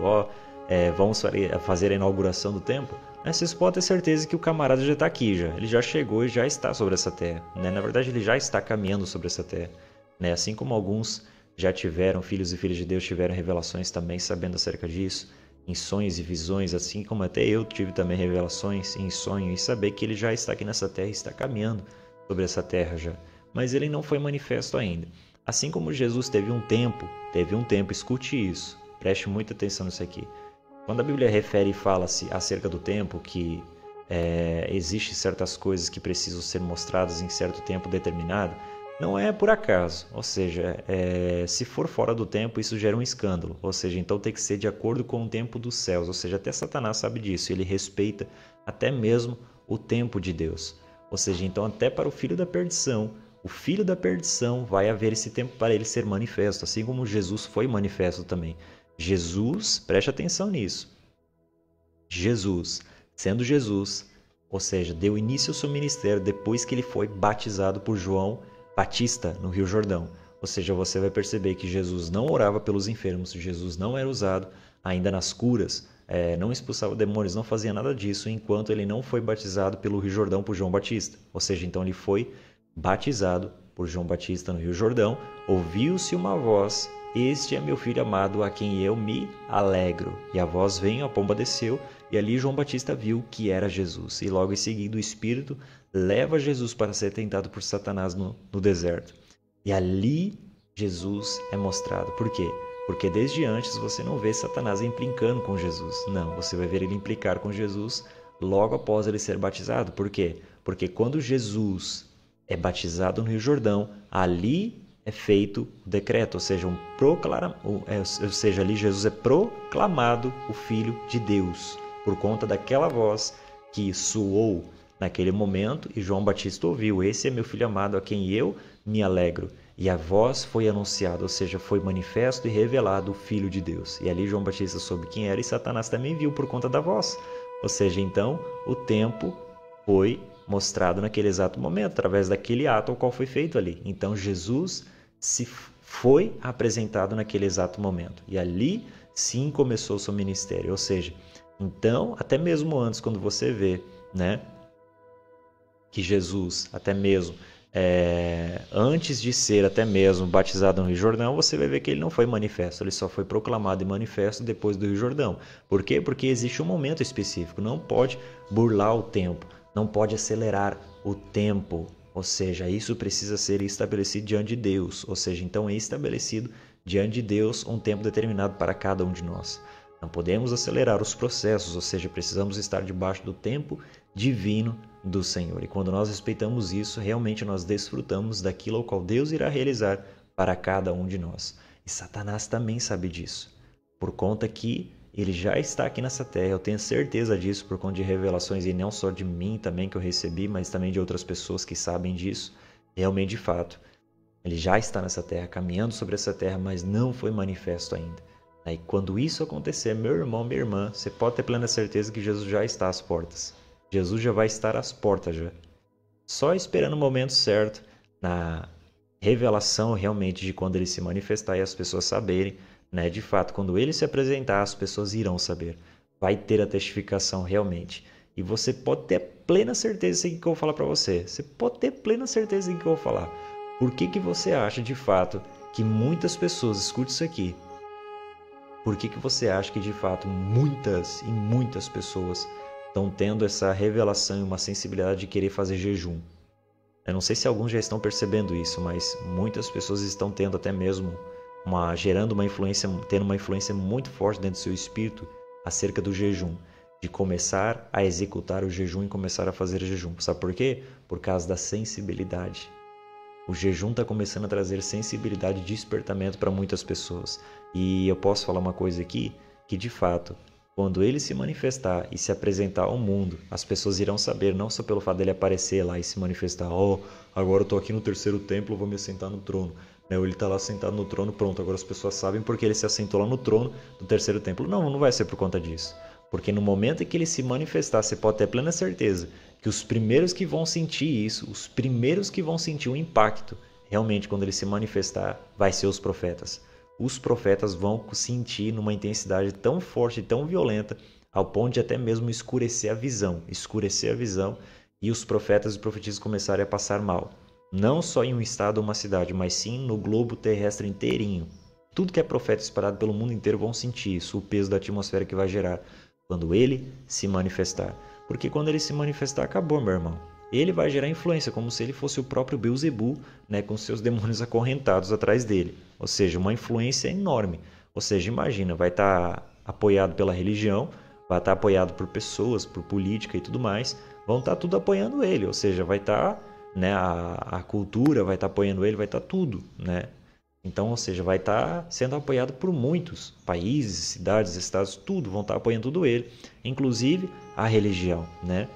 vamos fazer a inauguração do templo, né, vocês podem ter certeza que o camarada já está aqui, ele já chegou e já está sobre essa terra. Né? Na verdade, ele já está caminhando sobre essa terra. Né? Assim como alguns já tiveram, filhos e filhas de Deus tiveram revelações também sabendo acerca disso, em sonhos e visões, assim como até eu tive também revelações em sonho e saber que ele já está aqui nessa terra e está caminhando sobre essa terra já. Mas ele não foi manifesto ainda. Assim como Jesus teve um tempo, escute isso, preste muita atenção nisso aqui. Quando a Bíblia refere e fala-se acerca do tempo, que existem certas coisas que precisam ser mostradas em certo tempo determinado, não é por acaso, ou seja, se for fora do tempo, isso gera um escândalo, ou seja, então tem que ser de acordo com o tempo dos céus, ou seja, até Satanás sabe disso, ele respeita até mesmo o tempo de Deus, ou seja, então até para o filho da perdição, vai haver esse tempo para ele ser manifesto, assim como Jesus foi manifesto também. Jesus, preste atenção nisso, sendo Jesus, ou seja, deu início ao seu ministério depois que ele foi batizado por João Batista no Rio Jordão. Ou seja, você vai perceber que Jesus não orava pelos enfermos, Jesus não era usado ainda nas curas, não expulsava demônios, não fazia nada disso enquanto ele não foi batizado pelo Rio Jordão por João Batista. Ou seja, então ele foi batizado por João Batista no Rio Jordão, ouviu-se uma voz, este é meu filho amado a quem eu me alegro. E a voz veio, a pomba desceu, e ali João Batista viu que era Jesus. E logo em seguida o Espírito leva Jesus para ser tentado por Satanás no deserto. E ali Jesus é mostrado. Por quê? Porque desde antes você não vê Satanás implicando com Jesus. Não, você vai ver ele implicar com Jesus logo após ele ser batizado. Por quê? Porque quando Jesus é batizado no Rio Jordão, ali é feito o decreto, ou seja, ali Jesus é proclamado o Filho de Deus, por conta daquela voz que soou naquele momento e João Batista ouviu, esse é meu filho amado a quem eu me alegro. E a voz foi anunciada, ou seja, foi manifesto e revelado o Filho de Deus. E ali João Batista soube quem era e Satanás também viu por conta da voz. Ou seja, então o tempo foi mostrado naquele exato momento, através daquele ato ao qual foi feito ali. Então Jesus se foi apresentado naquele exato momento. E ali sim começou o seu ministério. Ou seja, então, até mesmo antes, quando você vê, né, que Jesus, até mesmo antes de ser até mesmo batizado no Rio Jordão, você vai ver que ele não foi manifesto, ele só foi proclamado e manifesto depois do Rio Jordão. Por quê? Porque existe um momento específico, não pode burlar o tempo, não pode acelerar o tempo, ou seja, isso precisa ser estabelecido diante de Deus, ou seja, então é estabelecido diante de Deus um tempo determinado para cada um de nós. Não podemos acelerar os processos, ou seja, precisamos estar debaixo do tempo divino do Senhor. E quando nós respeitamos isso, realmente nós desfrutamos daquilo ao qual Deus irá realizar para cada um de nós. E Satanás também sabe disso, por conta que ele já está aqui nessa terra. Eu tenho certeza disso por conta de revelações, e não só de mim também que eu recebi, mas também de outras pessoas que sabem disso. Realmente, de fato, ele já está nessa terra, caminhando sobre essa terra, mas não foi manifesto ainda. E quando isso acontecer, meu irmão, minha irmã, você pode ter plena certeza que Jesus já está às portas. Jesus já vai estar às portas já. Só esperando o momento certo, na revelação realmente de quando ele se manifestar e as pessoas saberem, né? De fato, quando ele se apresentar, as pessoas irão saber. Vai ter a testificação realmente. E você pode ter plena certeza em que eu vou falar para você. Você pode ter plena certeza em que eu vou falar. Por que você acha de fato que muitas pessoas, escute isso aqui, por que você acha que de fato muitas pessoas estão tendo essa revelação e uma sensibilidade de querer fazer jejum? Eu não sei se alguns já estão percebendo isso, mas muitas pessoas estão tendo até mesmo gerando uma influência, tendo uma influência muito forte dentro do seu espírito acerca do jejum, de começar a executar o jejum e começar a fazer jejum. Sabe por quê? Por causa da sensibilidade. O jejum está começando a trazer sensibilidade e despertamento para muitas pessoas. E eu posso falar uma coisa aqui, que de fato, quando ele se manifestar e se apresentar ao mundo, as pessoas irão saber, não só pelo fato dele aparecer lá e se manifestar, agora eu estou aqui no terceiro templo, vou me assentar no trono. Ou ele está lá sentado no trono, pronto, agora as pessoas sabem porque ele se assentou lá no trono do terceiro templo. Não vai ser por conta disso. Porque no momento em que ele se manifestar, você pode ter plena certeza que os primeiros que vão sentir isso, os primeiros que vão sentir o impacto, realmente quando ele se manifestar, vai ser os profetas. Os profetas vão sentir numa intensidade tão forte e tão violenta, ao ponto de até mesmo escurecer a visão, e os profetas e profetisas começarem a passar mal. Não só em um estado ou uma cidade, mas sim no globo terrestre inteirinho. Tudo que é profeta espalhado pelo mundo inteiro vão sentir isso, o peso da atmosfera que vai gerar quando ele se manifestar. Porque quando ele se manifestar, acabou, meu irmão. Ele vai gerar influência, como se ele fosse o próprio Beelzebul, né, com seus demônios acorrentados atrás dele. Ou seja, uma influência enorme. Ou seja, imagina, vai estar apoiado pela religião, vai estar apoiado por pessoas, por política e tudo mais, vão estar tudo apoiando ele. Ou seja, vai estar, né, a cultura vai estar apoiando ele, vai estar tudo, né? Então, ou seja, vai estar sendo apoiado por muitos países, cidades, estados, tudo vão estar apoiando tudo ele, inclusive a religião, né?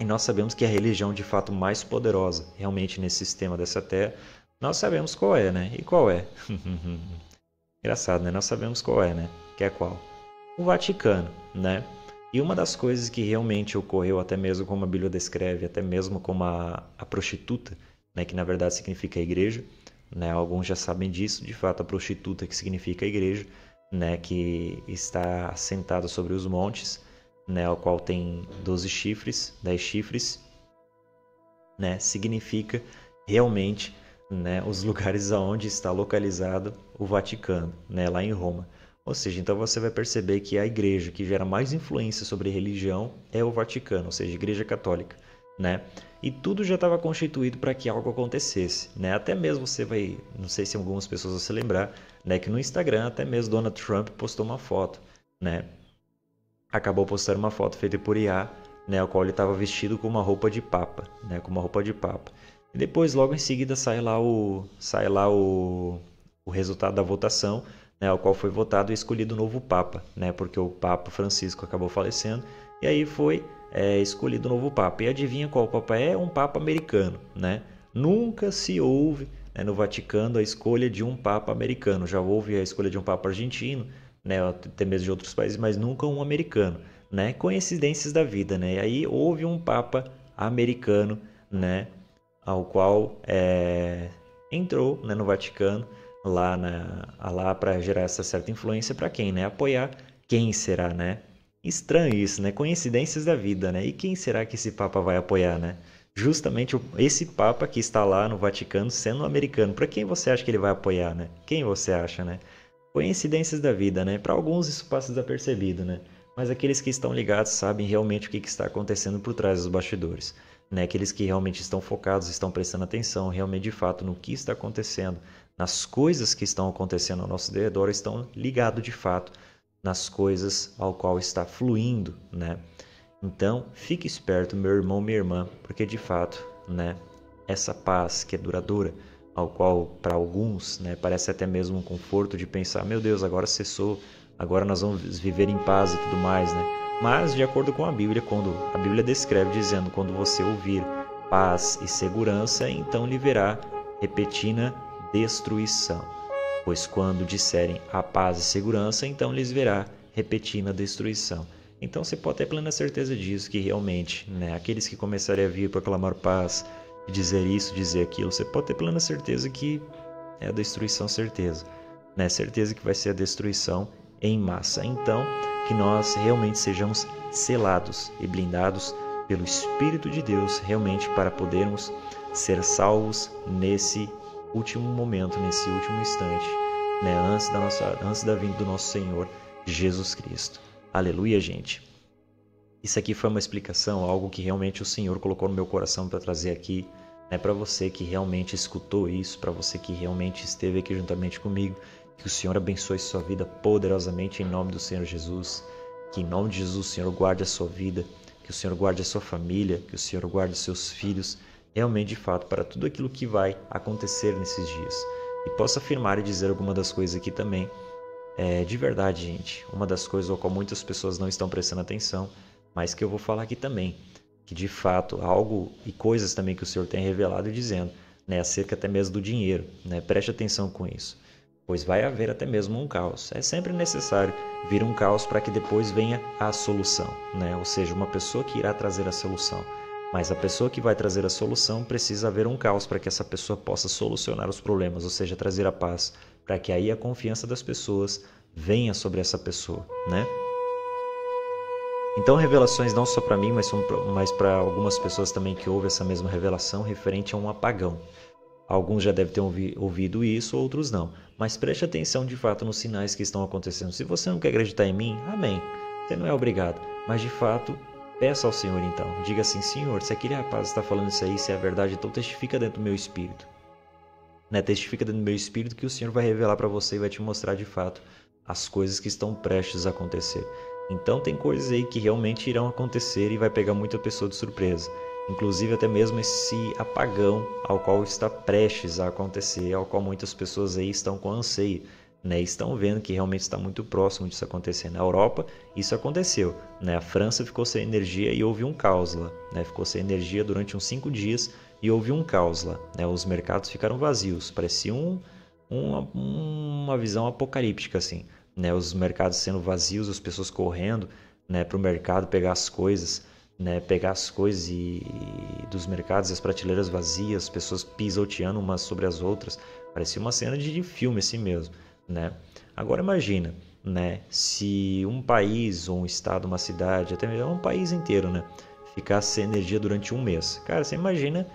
E nós sabemos que a religião de fato mais poderosa realmente nesse sistema dessa terra, nós sabemos qual é, né? E qual é? Engraçado, né? Nós sabemos qual é, né? Que é qual? O Vaticano, né? E uma das coisas que realmente ocorreu, até mesmo como a Bíblia descreve, até mesmo como a prostituta, né? Que na verdade significa igreja, né? Alguns já sabem disso, de fato a prostituta que significa igreja, né? Que está assentada sobre os montes, né? O qual tem 12 chifres, 10 chifres, né? Significa realmente, né? Os lugares aonde está localizado o Vaticano, né? Lá em Roma. Ou seja, então você vai perceber que a igreja que gera mais influência sobre religião é o Vaticano, ou seja, a Igreja Católica, né? E tudo já estava constituído para que algo acontecesse, né? Até mesmo você vai, não sei se algumas pessoas vão se lembrar, né, que no Instagram até mesmo Donald Trump postou uma foto, né? Acabou postando uma foto feita por IA, né, o qual ele estava vestido com uma roupa de papa, né, com uma roupa de papa. E depois logo em seguida sai lá o resultado da votação, né, o qual foi votado e escolhido o novo papa, né, porque o Papa Francisco acabou falecendo e aí foi escolhido o novo papa. E adivinha qual papa é? Um papa americano, né? Nunca se houve, né, no Vaticano a escolha de um papa americano. Já houve a escolha de um papa argentino, né, até mesmo de outros países, mas nunca um americano, né? Coincidências da vida, né? E aí houve um papa americano, né, ao qual entrou, né, no Vaticano lá para gerar essa certa influência para quem, né? Apoiar quem será, né? Estranho isso, né? Coincidências da vida, né? E quem será que esse papa vai apoiar, né? Justamente esse papa que está lá no Vaticano sendo americano. Para quem você acha que ele vai apoiar, né? Quem você acha, né? Coincidências da vida, né? Para alguns isso passa desapercebido, né? Mas aqueles que estão ligados sabem realmente o que está acontecendo por trás dos bastidores, né? Aqueles que realmente estão focados, estão prestando atenção realmente de fato no que está acontecendo, nas coisas que estão acontecendo ao nosso redor, estão ligados de fato nas coisas ao qual está fluindo, né? Então, fique esperto, meu irmão, minha irmã, porque de fato, né, essa paz que é duradoura, ao qual para alguns, né, parece até mesmo um conforto de pensar, meu Deus, agora cessou, agora nós vamos viver em paz e tudo mais, né? Mas de acordo com a Bíblia, quando a Bíblia descreve dizendo, quando você ouvir paz e segurança, então lhe verá repentina destruição. Pois quando disserem a paz e segurança, então lhes verá repentina destruição. Então você pode ter plena certeza disso, que realmente, né, aqueles que começarem a vir proclamar paz, dizer isso, dizer aquilo, você pode ter plena certeza que é a destruição, certeza. Né? Certeza que vai ser a destruição em massa. Então, que nós realmente sejamos selados e blindados pelo Espírito de Deus, realmente para podermos ser salvos nesse último momento, nesse último instante, né? Antes da vinda do nosso Senhor Jesus Cristo. Aleluia, gente. Isso aqui foi uma explicação, algo que realmente o Senhor colocou no meu coração para trazer aqui, né, para você que realmente escutou isso, para você que realmente esteve aqui juntamente comigo. Que o Senhor abençoe sua vida poderosamente em nome do Senhor Jesus. Que em nome de Jesus o Senhor guarde a sua vida, que o Senhor guarde a sua família, que o Senhor guarde os seus filhos, realmente de fato, para tudo aquilo que vai acontecer nesses dias. E posso afirmar e dizer alguma das coisas aqui também. De verdade, gente, uma das coisas ao qual muitas pessoas não estão prestando atenção, mas que eu vou falar aqui também, que de fato algo e coisas também que o Senhor tem revelado e dizendo, né, acerca até mesmo do dinheiro, né, preste atenção com isso, pois vai haver até mesmo um caos. É sempre necessário vir um caos para que depois venha a solução, né? Ou seja, uma pessoa que irá trazer a solução, mas a pessoa que vai trazer a solução precisa haver um caos para que essa pessoa possa solucionar os problemas, ou seja, trazer a paz, para que aí a confiança das pessoas venha sobre essa pessoa, né? Então, revelações não só para mim, mas para algumas pessoas também que ouvem essa mesma revelação referente a um apagão. Alguns já devem ter ouvido isso, outros não. Mas preste atenção de fato nos sinais que estão acontecendo. Se você não quer acreditar em mim, amém. Você não é obrigado. Mas de fato, peça ao Senhor então. Diga assim, Senhor, se aquele rapaz está falando isso aí, se é verdade, então testifica dentro do meu espírito. Né? Testifica dentro do meu espírito que o Senhor vai revelar para você e vai te mostrar de fato as coisas que estão prestes a acontecer. Então tem coisas aí que realmente irão acontecer e vai pegar muita pessoa de surpresa. Inclusive até mesmo esse apagão ao qual está prestes a acontecer, ao qual muitas pessoas aí estão com anseio, né? Estão vendo que realmente está muito próximo disso acontecer. Na Europa isso aconteceu, né? A França ficou sem energia e houve um caos lá, né? Ficou sem energia durante uns 5 dias e houve um caos lá, né? Os mercados ficaram vazios, parecia uma visão apocalíptica assim. Né, os mercados sendo vazios, as pessoas correndo, né, para o mercado pegar as coisas, né, e dos mercados, as prateleiras vazias, as pessoas pisoteando umas sobre as outras, parecia uma cena de filme assim mesmo, né? Agora imagina, né, se um país ou um estado, uma cidade, até mesmo um país inteiro, né, ficasse sem energia durante um mês, cara, você imagina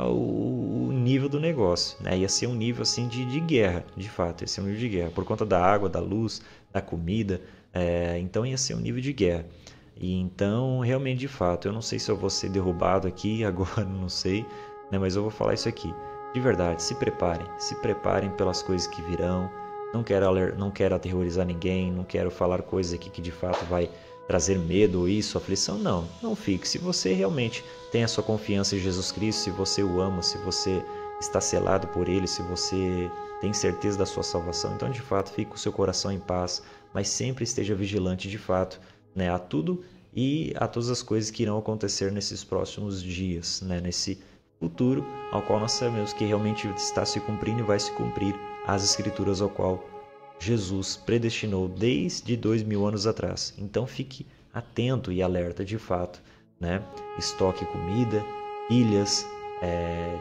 o nível do negócio, né? Ia ser um nível assim de guerra, de fato, ia ser um nível de guerra, por conta da água, da luz, da comida, então ia ser um nível de guerra. E então, realmente, de fato, eu não sei se eu vou ser derrubado aqui agora, não sei, né? Mas eu vou falar isso aqui. De verdade, se preparem pelas coisas que virão. Não quero aterrorizar ninguém, não quero falar coisas aqui que de fato vai trazer medo ou isso, aflição, não fique. Se você realmente tem a sua confiança em Jesus Cristo, se você o ama, se você está selado por Ele, se você tem certeza da sua salvação, então de fato fique com o seu coração em paz, mas sempre esteja vigilante de fato, né, a tudo e a todas as coisas que irão acontecer nesses próximos dias, né, nesse futuro ao qual nós sabemos que realmente está se cumprindo e vai se cumprir as Escrituras ao qual Jesus predestinou desde 2000 anos atrás. Então fique atento e alerta de fato, né? Estoque comida, pilhas,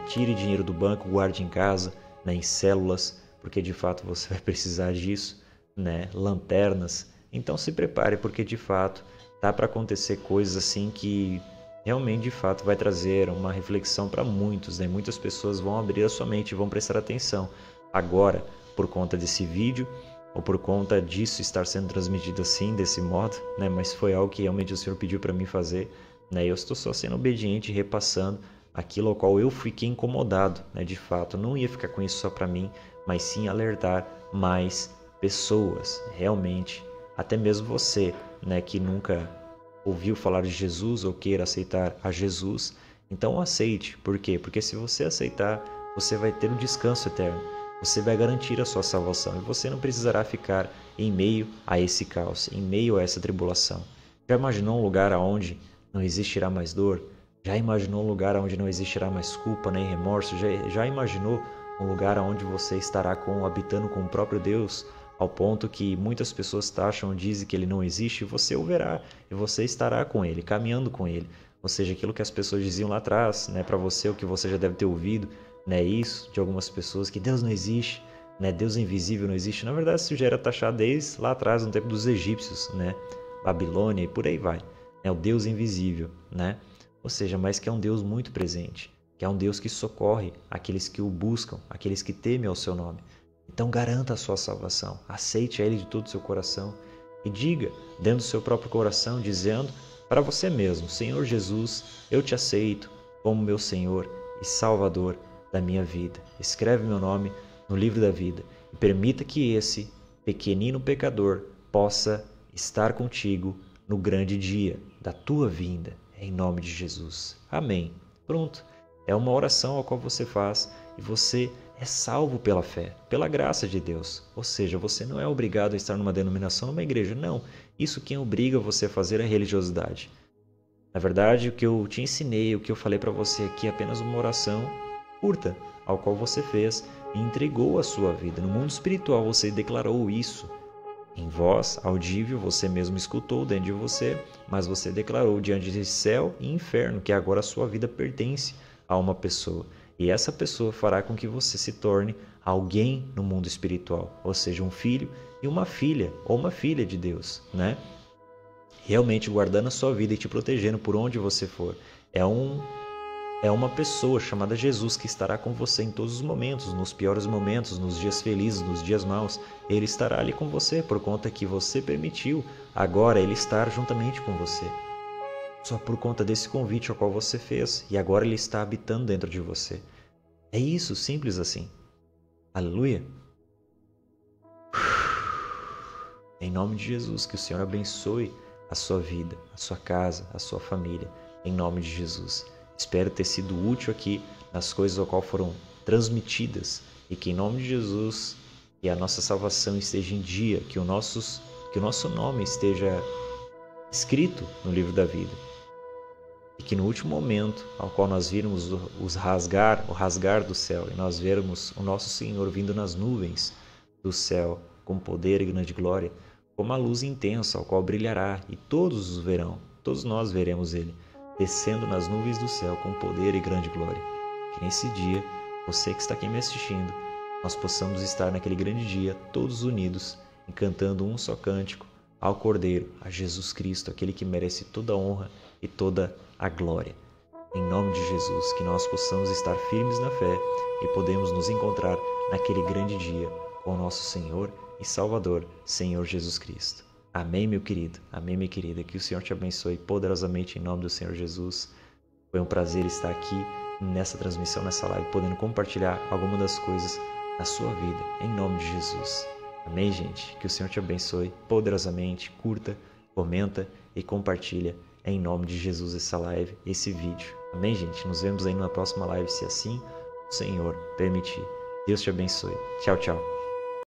tire dinheiro do banco, guarde em casa, né? Em células, porque de fato você vai precisar disso, né? Lanternas. Então se prepare, porque de fato tá para acontecer coisas assim que realmente de fato vai trazer uma reflexão para muitos, né? Muitas pessoas vão abrir a sua mente e vão prestar atenção agora por conta desse vídeo ou por conta disso estar sendo transmitido assim, desse modo, né? Mas foi algo que realmente o Senhor pediu para mim fazer, né? Eu estou só sendo obediente e repassando aquilo ao qual eu fiquei incomodado, né? De fato, não ia ficar com isso só para mim, mas sim alertar mais pessoas, realmente, até mesmo você, né? Que nunca ouviu falar de Jesus ou queira aceitar a Jesus, então aceite. Por quê? Porque se você aceitar, você vai ter um descanso eterno. Você vai garantir a sua salvação e você não precisará ficar em meio a esse caos, em meio a essa tribulação. Já imaginou um lugar onde não existirá mais dor? Já imaginou um lugar onde não existirá mais culpa nem remorso? Já imaginou um lugar onde você estará habitando com o próprio Deus, ao ponto que muitas pessoas taxam, dizem que ele não existe, e você o verá, e você estará com ele, caminhando com ele. Ou seja, aquilo que as pessoas diziam lá atrás, né, para você, o que você já deve ter ouvido, né, isso de algumas pessoas, que Deus não existe, né, Deus é invisível, não existe. Na verdade, isso já era taxado desde lá atrás, no tempo dos egípcios, né, Babilônia e por aí vai. É o Deus invisível, né? Ou seja, mas que é um Deus muito presente, que é um Deus que socorre aqueles que o buscam, aqueles que temem ao seu nome. Então garanta a sua salvação, aceite a Ele de todo o seu coração e diga dentro do seu próprio coração, dizendo para você mesmo: Senhor Jesus, eu te aceito como meu Senhor e Salvador da minha vida. Escreve meu nome no livro da vida e permita que esse pequenino pecador possa estar contigo no grande dia da tua vinda, em nome de Jesus. Amém. Pronto. É uma oração a qual você faz e você é salvo pela fé, pela graça de Deus. Ou seja, você não é obrigado a estar numa denominação, numa igreja. Não. Isso quem obriga você a fazer é a religiosidade. Na verdade, o que eu te ensinei, o que eu falei para você aqui é apenas uma oração curta, ao qual você fez e entregou a sua vida. No mundo espiritual você declarou isso. Em voz audível, você mesmo escutou dentro de você, mas você declarou diante de céu e inferno que agora a sua vida pertence a uma pessoa. E essa pessoa fará com que você se torne alguém no mundo espiritual, ou seja, um filho e uma filha, ou uma filha de Deus, né? Realmente guardando a sua vida e te protegendo por onde você for. É uma pessoa chamada Jesus que estará com você em todos os momentos, nos piores momentos, nos dias felizes, nos dias maus. Ele estará ali com você por conta que você permitiu agora ele estar juntamente com você. Só por conta desse convite ao qual você fez e agora ele está habitando dentro de você. É isso, simples assim. Aleluia. Em nome de Jesus, que o Senhor abençoe a sua vida, a sua casa, a sua família. Em nome de Jesus. Espero ter sido útil aqui nas coisas ao qual foram transmitidas e que em nome de Jesus que a nossa salvação esteja em dia, que o nosso nome esteja escrito no livro da vida e que no último momento ao qual nós virmos o rasgar do céu e nós vermos o nosso Senhor vindo nas nuvens do céu com poder e grande glória, como uma luz intensa ao qual brilhará e todos os verão, todos nós veremos Ele descendo nas nuvens do céu com poder e grande glória. Que nesse dia, você que está aqui me assistindo, nós possamos estar naquele grande dia, todos unidos, cantando um só cântico ao Cordeiro, a Jesus Cristo, aquele que merece toda a honra e toda a glória. Em nome de Jesus, que nós possamos estar firmes na fé e podemos nos encontrar naquele grande dia com o nosso Senhor e Salvador, Senhor Jesus Cristo. Amém, meu querido. Amém, minha querida. Que o Senhor te abençoe poderosamente em nome do Senhor Jesus. Foi um prazer estar aqui nessa transmissão, nessa live, podendo compartilhar alguma das coisas da sua vida, em nome de Jesus. Amém, gente? Que o Senhor te abençoe poderosamente. Curta, comenta e compartilha em nome de Jesus essa live, esse vídeo. Amém, gente? Nos vemos aí na próxima live, se assim o Senhor permitir. Deus te abençoe. Tchau, tchau.